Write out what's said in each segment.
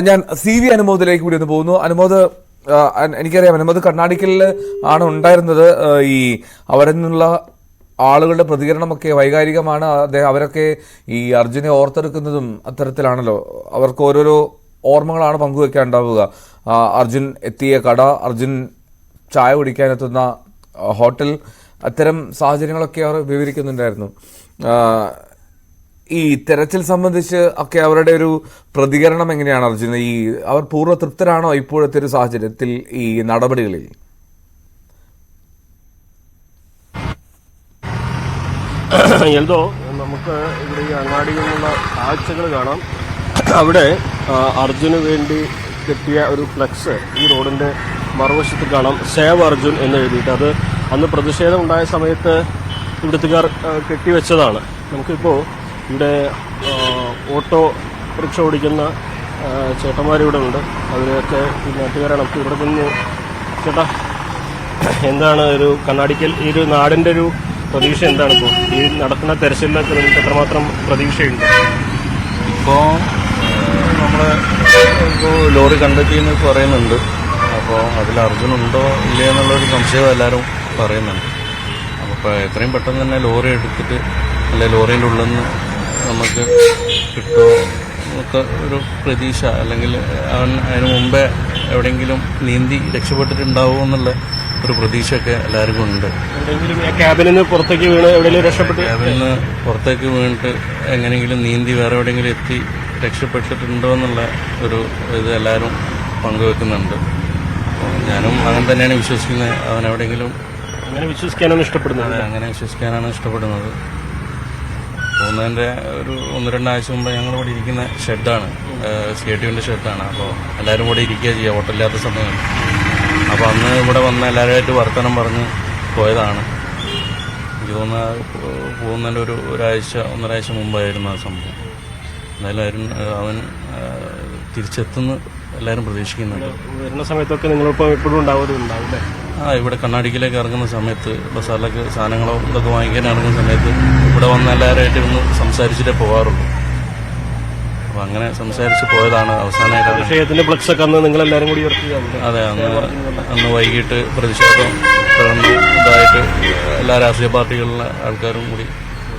ഞാൻ CV അനുമോദിലേക്ക് കൂടി ഒന്ന് പോകുന്നു. അനുമോദ്, എനിക്കറിയാം അനുമോദ് കർണാടകയിൽ ആണ് ഉണ്ടായിരുന്നത്. ഈ അവരിൽ നിന്നുള്ള ആളുകളുടെ പ്രതികരണമൊക്കെ വൈകാരികമാണ്. അവരൊക്കെ ഈ അർജുനെ ഓർത്തെടുക്കുന്നതും അത്തരത്തിലാണല്ലോ. അവർക്ക് ഓരോരോ ഓർമ്മകളാണ് പങ്കുവെക്കാൻ ഉണ്ടാവുക. അർജുൻ എത്തിയ കട, അർജുൻ ചായ കുടിക്കാനെത്തുന്ന ഹോട്ടൽ, അത്തരം സാഹചര്യങ്ങളൊക്കെ അവർ വിവരിക്കുന്നുണ്ടായിരുന്നു. ഈ തെരച്ചിൽ സംബന്ധിച്ച് ഒക്കെ അവരുടെ ഒരു പ്രതികരണം എങ്ങനെയാണ് അർജുന? ഈ അവർ പൂർണ്ണ തൃപ്തരാണോ ഇപ്പോഴത്തെ ഒരു സാഹചര്യത്തിൽ ഈ നടപടികളിൽ? എന്തോ നമുക്ക് ഇവിടെ ഈ അങ്ങാടിയിൽ നിന്നുള്ള കാഴ്ചകൾ കാണാം. അവിടെ അർജുന് വേണ്ടി കെട്ടിയ ഒരു ഫ്ലെക്സ് ഈ റോഡിന്റെ മറുവശത്ത് കാണാം, സേവ് അർജുൻ എന്ന് എഴുതിയിട്ട്. അത് അന്ന് പ്രതിഷേധം ഉണ്ടായ സമയത്ത് ഇവിടുത്തുകാർ കെട്ടിവെച്ചതാണ്. നമുക്കിപ്പോൾ ഇവിടെ ഓട്ടോ റിക്ഷ ഓടിക്കുന്ന ചേട്ടന്മാരിവിടെ ഉണ്ട്. അവരൊക്കെ ഈ നാട്ടുകാരാണ്. നമുക്ക് ഇവിടെ നിന്ന് ചേട്ടാ, എന്താണ് ഒരു കണ്ണാടിക്കൽ ഈ ഒരു നാടിൻ്റെ ഒരു പ്രതീക്ഷ എന്താണ് ഇപ്പോൾ ഈ നടക്കുന്ന തെരച്ചിലിനൊക്കെ നിങ്ങൾക്ക് എത്രമാത്രം പ്രതീക്ഷയുണ്ട്? ഇപ്പോൾ നമ്മൾ ലോറി കണ്ടെത്തിയെന്ന് പറയുന്നുണ്ട്. അപ്പോൾ അതിൽ അർജുനുണ്ടോ ഇല്ലേ എന്നുള്ളൊരു സംശയം എല്ലാവരും പറയുന്നുണ്ട്. അപ്പോൾ എത്രയും പെട്ടെന്ന് തന്നെ ലോറി എടുത്തിട്ട് അല്ലെ ലോറിൻ്റെ ഉള്ളിൽ നിന്ന് നമുക്ക് കിട്ടുമോ എന്നൊക്കെ ഒരു പ്രതീക്ഷ, അല്ലെങ്കിൽ അവൻ അതിന് മുമ്പേ എവിടെയെങ്കിലും നീന്തി രക്ഷപ്പെട്ടിട്ടുണ്ടാവുമോ എന്നുള്ള ഒരു പ്രതീക്ഷയൊക്കെ എല്ലാവർക്കും ഉണ്ട്. ക്യാബിനിൽ നിന്ന് പുറത്തേക്ക് വീണ് എവിടെയെങ്കിലും രക്ഷപ്പെട്ട് ക്യാബിനിൽ നിന്ന് പുറത്തേക്ക് വീണിട്ട് എങ്ങനെയെങ്കിലും നീന്തി വേറെ എവിടെയെങ്കിലും എത്തി രക്ഷപ്പെട്ടിട്ടുണ്ടോ എന്നുള്ള ഒരു ഇത് എല്ലാവരും പങ്കുവെക്കുന്നുണ്ട്. ഞാനും അങ്ങനെ തന്നെയാണ് വിശ്വസിക്കുന്നത്. അവൻ എവിടെയെങ്കിലും അങ്ങനെ വിശ്വസിക്കാനാണ് ഇഷ്ടപ്പെടുന്നത്. അങ്ങനെ വിശ്വസിക്കാനാണ് ഇഷ്ടപ്പെടുന്നത്. പോകുന്നതിൻ്റെ ഒരു 1-2 ആഴ്ച മുമ്പ് ഞങ്ങൾ ഇവിടെ ഇരിക്കുന്ന ഷെഡാണ്, CITUവിൻ്റെ ഷെഡാണ്. അപ്പോൾ എല്ലാവരും കൂടെ ഇരിക്കുക ചെയ്യുക, ഹോട്ടലില്ലാത്ത സമയം. അപ്പോൾ അന്ന് ഇവിടെ വന്ന് എല്ലാവരുമായിട്ട് വർത്തമാനം പറഞ്ഞ് പോയതാണ്. എനിക്ക് തോന്നുന്നത് പോകുന്നതിൻ്റെ ഒരാഴ്ച 1.5 മുമ്പായിരുന്നു ആ സംഭവം. എന്തായാലും അവൻ തിരിച്ചെത്തുന്നു എല്ലാവരും പ്രതീക്ഷിക്കുന്നുണ്ട്. വരുന്ന സമയത്തൊക്കെ നിങ്ങളിപ്പോൾ എപ്പോഴും ഉണ്ടാവില്ലേ? ഇവിടെ കണ്ണാടിക്കിലേക്ക് ഇറങ്ങുന്ന സമയത്ത്, ബസാറിലേക്ക് സാധനങ്ങളോ ഇതൊക്കെ വാങ്ങിക്കാൻ ഇറങ്ങുന്ന സമയത്ത് ഇവിടെ വന്ന് എല്ലാവരുമായിട്ട് ഒന്ന് സംസാരിച്ചിട്ടേ പോകാറുള്ളൂ. അപ്പോൾ അങ്ങനെ സംസാരിച്ച് പോയതാണ്. അവസാനമായിട്ട് വിഷയത്തിന്റെ ഫ്ലക്സ് ഒക്കെ അന്ന് നിങ്ങളെല്ലാവരും കൂടി അതെ, അന്ന് വൈകിട്ട് പ്രതിഷേധം ഇതായിട്ട് എല്ലാ രാഷ്ട്രീയ പാർട്ടികളിലെ ആൾക്കാരും കൂടി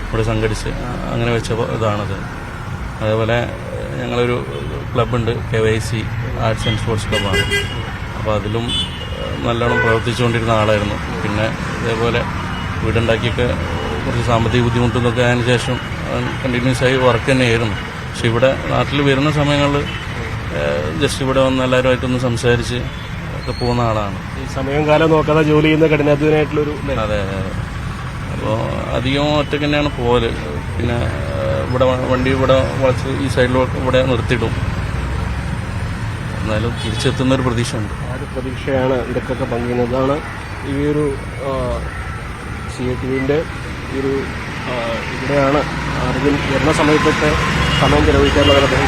ഇവിടെ സംഘടിച്ച് അങ്ങനെ വെച്ച ഇതാണത്. അതേപോലെ ഞങ്ങളൊരു ക്ലബ്ബുണ്ട്, KYC ആർട്സ് ആൻഡ് സ്പോർട്സ് ക്ലബ്ബാണ്. അപ്പോൾ അതിലും നല്ലോണം പ്രവർത്തിച്ചുകൊണ്ടിരുന്ന ആളായിരുന്നു. പിന്നെ ഇതേപോലെ വീടുണ്ടാക്കിയൊക്കെ കുറച്ച് സാമ്പത്തിക ബുദ്ധിമുട്ടൊക്കെ അതിന് ശേഷം കണ്ടിന്യൂസ് ആയി വർക്ക് തന്നെയായിരുന്നു. പക്ഷെ ഇവിടെ നാട്ടിൽ വരുന്ന സമയങ്ങളിൽ ജസ്റ്റ് ഇവിടെ വന്ന് എല്ലാവരുമായിട്ടൊന്ന് സംസാരിച്ച് ഒക്കെ പോകുന്ന ആളാണ്. സമയം കാലം നോക്കാതെ ജോലി ചെയ്യുന്ന കഠിനാധ്വാനായിട്ടുള്ളൊരു. അതെ അതെ. അപ്പോൾ അധികം ഒറ്റയ്ക്ക് തന്നെയാണ് പോകല്. പിന്നെ ഇവിടെ വണ്ടി ഇവിടെ വളച്ച് ഈ സൈഡിലോട്ട് ഇവിടെ നിർത്തിയിടും. എന്നാലും തിരിച്ചെത്തുന്നൊരു പ്രതീക്ഷയുണ്ട്. ആ ഒരു പ്രതീക്ഷയാണ് ഇതൊക്കെ പങ്കുവയ്ക്കുന്നതാണ്. ഈ ഒരു CITUവിൻ്റെ ഈ ഒരു ഇവിടെയാണ് അർജുൻ വരുന്ന സമയത്തൊക്കെ സമയം ചെലവഴിക്കാനുള്ള അദ്ദേഹം